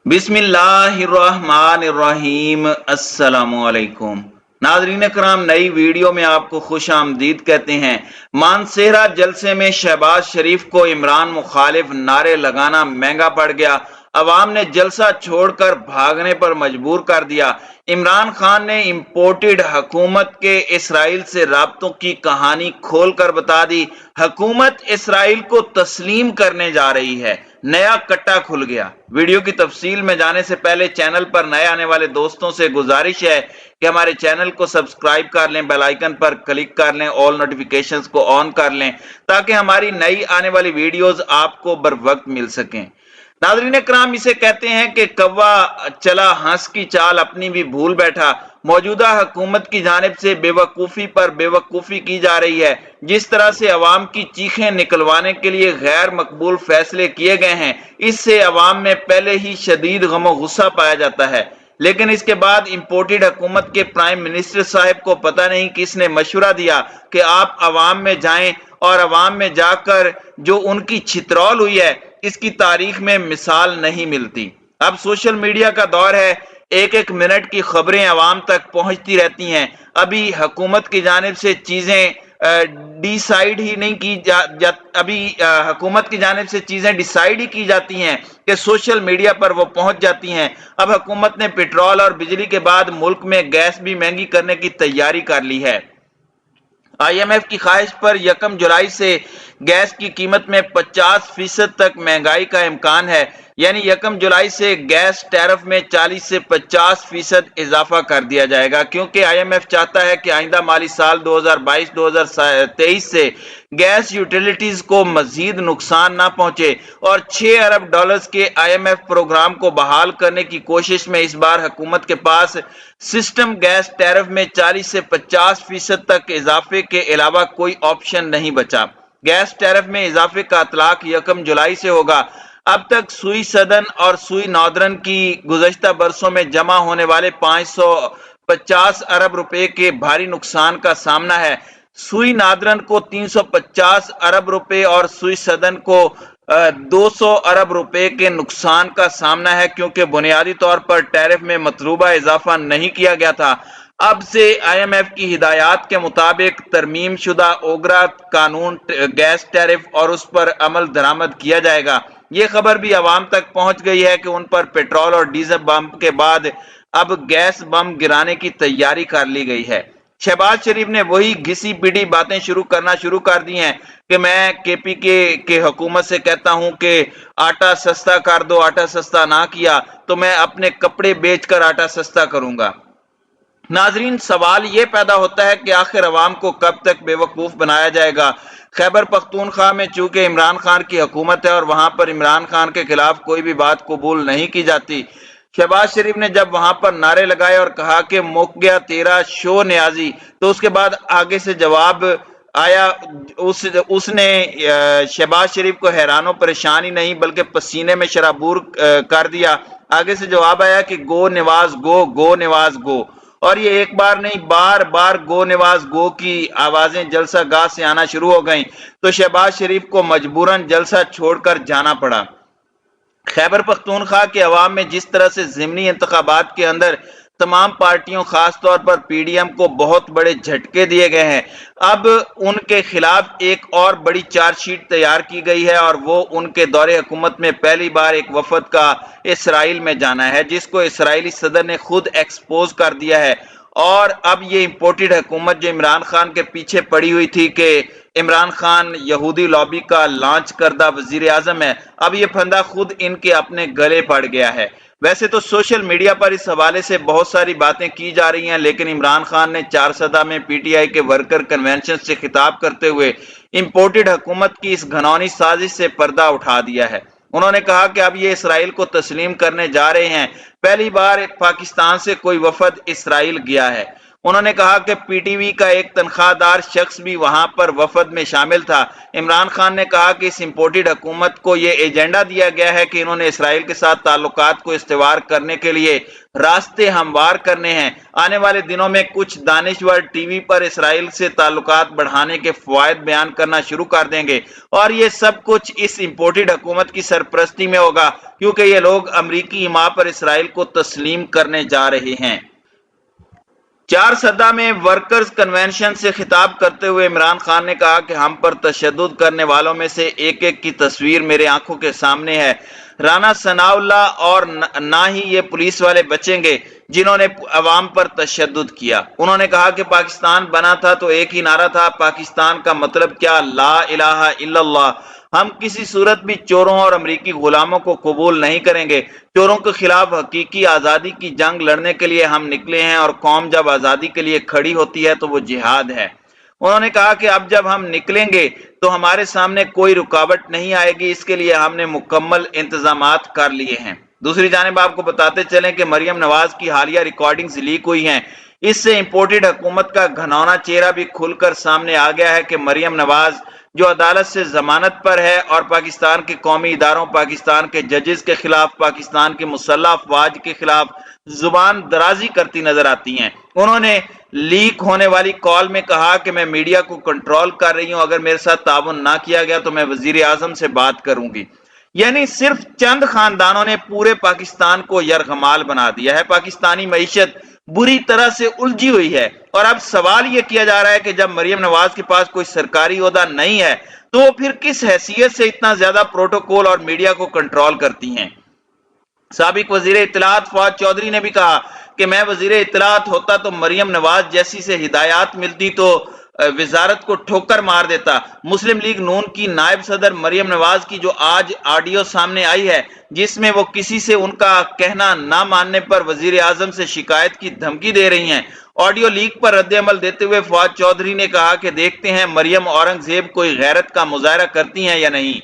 बिस्मिल्लाहिर्रहमानिर्रहीम। अस्सलामुअलैकुम नाज़रीन करम, नई वीडियो में आपको खुश आमदीद कहते हैं। मानसेरा जलसे में शहबाज शरीफ को इमरान मुखालिफ नारे लगाना महंगा पड़ गया। अवाम ने जलसा छोड़कर भागने पर मजबूर कर दिया। इमरान खान ने इम्पोर्टेड हुकूमत के इसराइल से राब्तों की कहानी खोलकर बता दी। हुकूमत इसराइल को तस्लीम करने जा रही है। नया कट्टा खुल गया। वीडियो की तफसील में जाने से पहले चैनल पर नए आने वाले दोस्तों से गुजारिश है कि हमारे चैनल को सब्सक्राइब कर लें, बेल आइकन पर क्लिक कर लें, ऑल नोटिफिकेशंस को ऑन कर लें ताकि हमारी नई आने वाली वीडियोस आपको बर वक्त मिल सकें। नाज़रीन कराम, इसे कहते हैं कि कौवा चला हंस की चाल अपनी भी भूल बैठा। मौजूदा हुकूमत की जानिब से बेवकूफ़ी पर बेवकूफ़ी की जा रही है। जिस तरह से अवाम की चीखें निकलवाने के लिए गैर मकबूल फैसले किए गए हैं, इससे अवाम में पहले ही शदीद गम गुस्सा पाया जाता है। लेकिन इसके बाद इम्पोर्टेड हुकूमत के प्राइम मिनिस्टर साहब को पता नहीं किसने मशवरा दिया कि आप अवाम में जाएं, और अवाम में जाकर जो उनकी छितरौल हुई है इसकी तारीख में मिसाल नहीं मिलती। अब सोशल मीडिया का दौर है, एक एक मिनट की खबरें अवाम तक पहुंचती रहती हैं। अभी हुकूमत की जानिब से चीजें डिसाइड ही नहीं की अभी हुकूमत की जानिब से चीजें डिसाइड ही की जाती हैं कि सोशल मीडिया पर वो पहुंच जाती हैं। अब हुकूमत ने पेट्रोल और बिजली के बाद मुल्क में गैस भी महंगी करने की तैयारी कर ली है। IMF की ख्वाहिश पर 1 जुलाई से गैस की कीमत में 50% तक महंगाई का इम्कान है। यानी 1 जुलाई से गैस टैरिफ में 40 से 50% इजाफा कर दिया जाएगा, क्योंकि IMF चाहता है कि आइंदा माली साल 2022-2023 से गैस यूटिलिटीज को मजीद नुकसान ना पहुंचे। और 6 अरब डॉलर्स के IMF प्रोग्राम को बहाल करने की कोशिश में इस बार हुकूमत के पास सिस्टम गैस टैरिफ में 40 से 50% तक इजाफे के अलावा कोई ऑप्शन नहीं बचा। गैस टैरिफ में इजाफे का इतलाक 1 जुलाई से होगा। अब तक सुई सदन और सुई नॉर्दर्न की गुज़श्ता बरसों में जमा होने वाले 550 अरब रुपए के भारी नुकसान का सामना है। सुई नॉर्दर्न को 350 अरब रुपए और सुई सदन को 200 अरब रुपए के नुकसान का सामना है, क्योंकि बुनियादी तौर पर टैरिफ में मतलूबा इजाफा नहीं किया गया था। अब से IMF की हिदायत के मुताबिक तरमीम शुदा ओगरा कानून गैस टैरिफ और उस पर अमल दरामद किया जाएगा। ये खबर भी आवाम तक पहुंच गई है कि उन पर पेट्रोल और डीजल बम के बाद अब गैस बम गिराने की तैयारी कर ली गई है। शहबाज शरीफ ने वही घिसी पिटी बातें शुरू कर दी हैं कि मैं KPK के हुकूमत से कहता हूं कि आटा सस्ता कर दो, आटा सस्ता ना किया तो मैं अपने कपड़े बेचकर आटा सस्ता करूंगा। नाजरीन, सवाल ये पैदा होता है कि आखिर अवाम को कब तक बेवकूफ बनाया जाएगा। खैबर पख्तूनख्वा में चूंकि इमरान खान की हुकूमत है और वहां पर इमरान खान के खिलाफ कोई भी बात कबूल नहीं की जाती, शहबाज शरीफ ने जब वहां पर नारे लगाए और कहा कि मुक गया तेरा शो न्याजी, तो उसके बाद आगे से जवाब आया। उसने शहबाज शरीफ को हैरानो परेशान ही नहीं बल्कि पसीने में शराबूर कर दिया। आगे से जवाब आया कि गो नवाज गो, गो नवाज गो। और ये एक बार नहीं, बार बार गो नवाज गो की आवाजें जलसा गाह से आना शुरू हो गईं, तो शहबाज शरीफ को मजबूरन जलसा छोड़कर जाना पड़ा। खैबर पख्तूनख्वा के अवाम में जिस तरह से ज़िमनी इंतखाबात के अंदर तमाम पार्टियों खास तौर पर PDM को बहुत बड़े झटके दिए गए हैं, अब उनके खिलाफ एक और बड़ी चार्जशीट तैयार की गई है और वो उनके दौरे हुकूमत में पहली बार एक वफद का इसराइल में जाना है, जिसको इसराइली सदर ने खुद एक्सपोज कर दिया है। और अब ये इम्पोर्टेड हुकूमत जो इमरान खान के पीछे पड़ी हुई थी कि इमरान खान यहूदी लॉबी का लॉन्च करदा वजीर आजम है, अब ये फंदा खुद इनके अपने गले पड़ गया है। वैसे तो सोशल मीडिया पर इस हवाले से बहुत सारी बातें की जा रही हैं, लेकिन इमरान खान ने चारसदा में PTI के वर्कर कन्वेंशन से खिताब करते हुए इम्पोर्टेड हुकूमत की इस घनौनी साजिश से पर्दा उठा दिया है। उन्होंने कहा कि अब ये इसराइल को तस्लीम करने जा रहे हैं। पहली बार पाकिस्तान से कोई वफद इसराइल गया है। उन्होंने कहा कि पीटीवी का एक तनख्वाहदार शख्स भी वहां पर वफद में शामिल था। इमरान खान ने कहा कि इस इंपोर्टेड हुकूमत को ये एजेंडा दिया गया है कि इन्होंने इसराइल के साथ ताल्लुकात को इस्तेवार करने के लिए रास्ते हमवार करने हैं। आने वाले दिनों में कुछ दानिश्वर टीवी पर इसराइल से ताल्लुकात बढ़ाने के फवायद बयान करना शुरू कर देंगे और ये सब कुछ इस इंपोर्टेड हुकूमत की सरपरस्ती में होगा, क्योंकि ये लोग अमरीकी हिमा पर इसराइल को तस्लीम करने जा रहे हैं। चार सदा में वर्कर्स कन्वेंशन से खिताब करते हुए इमरान खान ने कहा कि हम पर तशद्दुद करने वालों में से एक एक की तस्वीर मेरे आंखों के सामने है। राना सनाउल्लाह और ना ही ये पुलिस वाले बचेंगे जिन्होंने अवाम पर तशद्दुद किया। उन्होंने कहा कि पाकिस्तान बना था तो एक ही नारा था, पाकिस्तान का मतलब क्या, ला इलाहा इल्लल्लाह। हम किसी सूरत भी चोरों और अमरीकी गुलामों को कबूल नहीं करेंगे। चोरों के खिलाफ हकीकी आज़ादी की जंग लड़ने के लिए हम निकले हैं और कौम जब आज़ादी के लिए खड़ी होती है तो वो जिहाद है। उन्होंने कहा कि अब जब हम निकलेंगे तो हमारे सामने कोई रुकावट नहीं आएगी, इसके लिए हमने मुकम्मल इंतजामात कर लिए हैं। दूसरी जानिब आपको बताते चलें कि मरियम नवाज की हालिया रिकॉर्डिंग्स लीक हुई हैं। इससे इंपोर्टेड हुकूमत का घनौना चेहरा भी खुलकर सामने आ गया है कि मरियम नवाज जो अदालत से जमानत पर है और पाकिस्तान के कौमी इदारों, पाकिस्तान के जजेस के खिलाफ, पाकिस्तान की मुसल्लह अफवाज के खिलाफ जुबान दराजी करती नजर आती हैं। उन्होंने लीक होने वाली कॉल में कहा कि मैं मीडिया को कंट्रोल कर रही हूं, अगर मेरे साथ ताउन ना किया गया तो मैं वजीर आजम से बात करूंगी। यानी सिर्फ चंद खानदानों ने पूरे पाकिस्तान को यरगमाल बना दिया है। पाकिस्तानी मईशत बुरी तरह से उलझी हुई है और अब सवाल यह किया जा रहा है कि जब मरियम नवाज के पास कोई सरकारी ओहदा नहीं है तो वो फिर किस हैसियत से इतना ज्यादा प्रोटोकॉल और मीडिया को कंट्रोल करती हैं। साबिक वजीर इत्तलात फवाद चौधरी ने भी कहा कि मैं वजीर इत्तलात होता तो मरियम नवाज जैसी से हिदायत मिलती तो वजारत को ठोकर मार देता। मुस्लिम लीग नून की नायब सदर मरियम नवाज की जो आज ऑडियो सामने आई है जिसमें वो किसी से उनका कहना ना मानने पर वजीर आजम से शिकायत की धमकी दे रही हैं। ऑडियो लीक पर रद्द-ए-अमल देते हुए फवाद चौधरी ने कहा कि देखते हैं मरियम औरंगजेब कोई गैरत का मुजाहरा करती हैं या नहीं।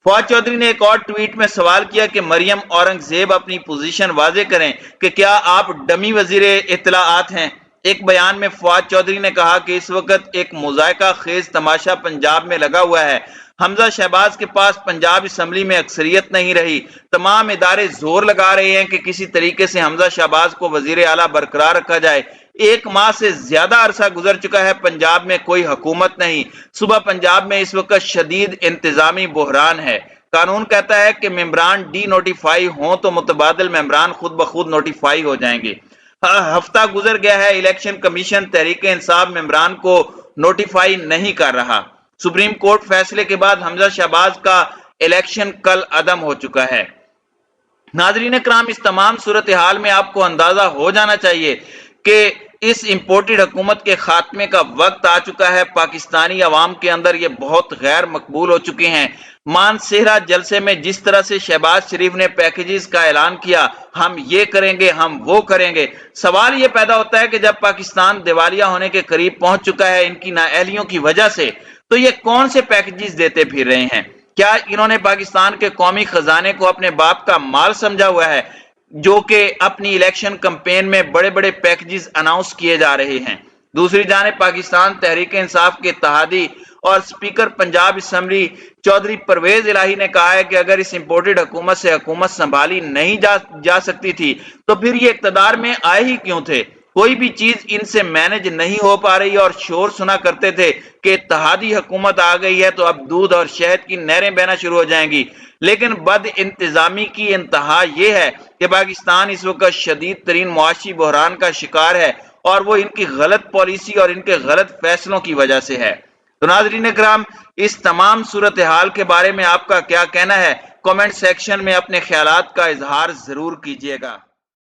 फवाद चौधरी ने एक और ट्वीट में सवाल किया कि मरियम औरंगजेब अपनी पोजीशन वाजे करें कि क्या आप डमी वजीर इत्तलाआत हैं। एक बयान में फवाद चौधरी ने कहा कि इस वक्त एक मुजायका खेज तमाशा पंजाब में लगा हुआ है। हमजा शहबाज के पास पंजाब असम्बली में अक्सरियत नहीं रही। तमाम इदारे जोर लगा रहे हैं कि किसी तरीके से हमजा शहबाज को वजीर आला बरकरार रखा जाए। 1 माह से ज्यादा अरसा गुजर चुका है, पंजाब में कोई हुकूमत नहीं। सुबह पंजाब में इस वक्त शदीद इंतजामी बहरान है। कानून कहता है कि मेंबरान डी नोटिफाई हों तो मुतबादिल मेंबरान खुद ब खुद नोटिफाई हो जाएंगे। हफ्ता गुजर गया है, इलेक्शन कमीशन तहरीक इंसाफ मेंबरान को नोटिफाई नहीं कर रहा। सुप्रीम कोर्ट फैसले के बाद हमजा शहबाज का इलेक्शन कल अदम हो चुका है। नाजरीन कराम, इस तमाम सूरत हाल में आपको अंदाजा हो जाना चाहिए कि इस इंपोर्टेड हुकूमत के खात्मे का वक्त आ चुका है। पाकिस्तानी अवाम के अंदर ये बहुत गैर मकबूल हो चुके हैं। मानसेहरा जलसे में जिस तरह से शहबाज शरीफ ने पैकेजेस का ऐलान किया, हम ये करेंगे, हम वो करेंगे, सवाल ये पैदा होता है कि जब पाकिस्तान दिवालिया होने के करीब पहुंच चुका है इनकी नाअहलियों की वजह से, तो ये कौन से पैकेजेस देते फिर रहे हैं? क्या इन्होंने पाकिस्तान के कौमी खजाने को अपने बाप का माल समझा हुआ है, जो कि अपनी इलेक्शन कैंपेन में बड़े बड़े पैकेजेस अनाउंस किए जा रहे हैं? दूसरी जानिब पाकिस्तान तहरीक इंसाफ के इत्तेहादी और स्पीकर पंजाब असेंबली चौधरी परवेज इलाही ने कहा है कि अगर इस इंपोर्टेड हुकूमत से हुकूमत संभाली नहीं जा सकती थी तो फिर ये इक्तदार में आए ही क्यों थे? कोई भी चीज इनसे मैनेज नहीं हो पा रही और शोर सुना करते थे कि इत्तेहादी हुकूमत आ गई है तो अब दूध और शहद की नहरें बहना शुरू हो जाएंगी। लेकिन बद इंतजामी की इंतहा यह है कि पाकिस्तान इस वक्त शदीद तरीन मुआशी बहरान का शिकार है और वो इनकी गलत पॉलिसी और इनके गलत फैसलों की वजह से है। तो नाज़रीन इकराम, इस तमाम सूरत हाल के बारे में आपका क्या कहना है? कमेंट सेक्शन में अपने ख्यालात का इजहार जरूर कीजिएगा।